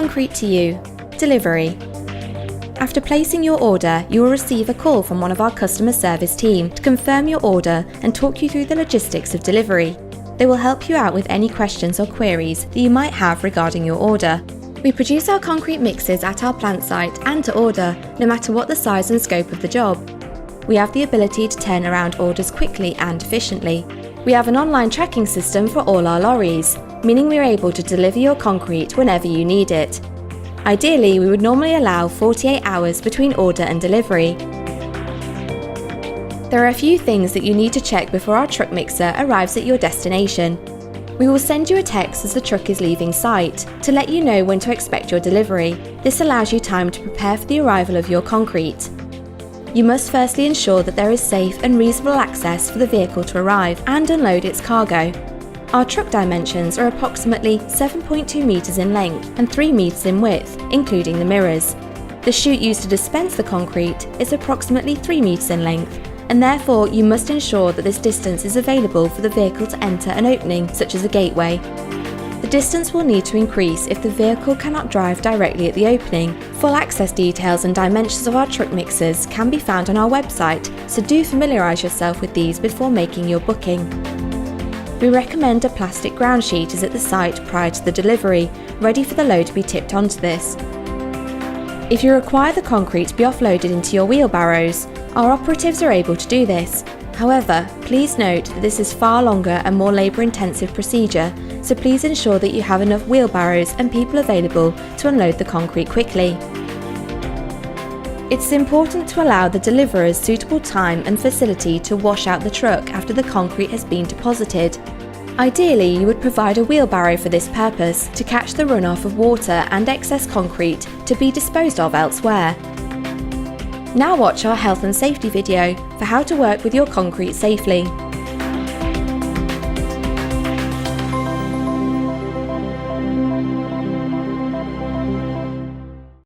Concrete2you DELIVERY. After placing your order, you will receive a call from one of our customer service team to confirm your order and talk you through the logistics of delivery. They will help you out with any questions or queries that you might have regarding your order. We produce our concrete mixes at our plant site and to order, no matter what the size and scope of the job. We have the ability to turn around orders quickly and efficiently. We have an online tracking system for all our lorries, meaning we are able to deliver your concrete whenever you need it. Ideally, we would normally allow 48 hours between order and delivery. There are a few things that you need to check before our truck mixer arrives at your destination. We will send you a text as the truck is leaving site to let you know when to expect your delivery. This allows you time to prepare for the arrival of your concrete. You must firstly ensure that there is safe and reasonable access for the vehicle to arrive and unload its cargo. Our truck dimensions are approximately 7.2 metres in length and 3 metres in width, including the mirrors. The chute used to dispense the concrete is approximately 3 metres in length, and therefore you must ensure that this distance is available for the vehicle to enter an opening, such as a gateway. The distance will need to increase if the vehicle cannot drive directly at the opening. Full access details and dimensions of our truck mixers can be found on our website, so do familiarise yourself with these before making your booking. We recommend a plastic ground sheet is at the site prior to the delivery, ready for the load to be tipped onto this. If you require the concrete to be offloaded into your wheelbarrows, our operatives are able to do this. However, please note that this is far longer and more labour-intensive procedure, so please ensure that you have enough wheelbarrows and people available to unload the concrete quickly. It's important to allow the deliverers suitable time and facility to wash out the truck after the concrete has been deposited. Ideally, you would provide a wheelbarrow for this purpose to catch the runoff of water and excess concrete to be disposed of elsewhere. Now watch our health and safety video for how to work with your concrete safely.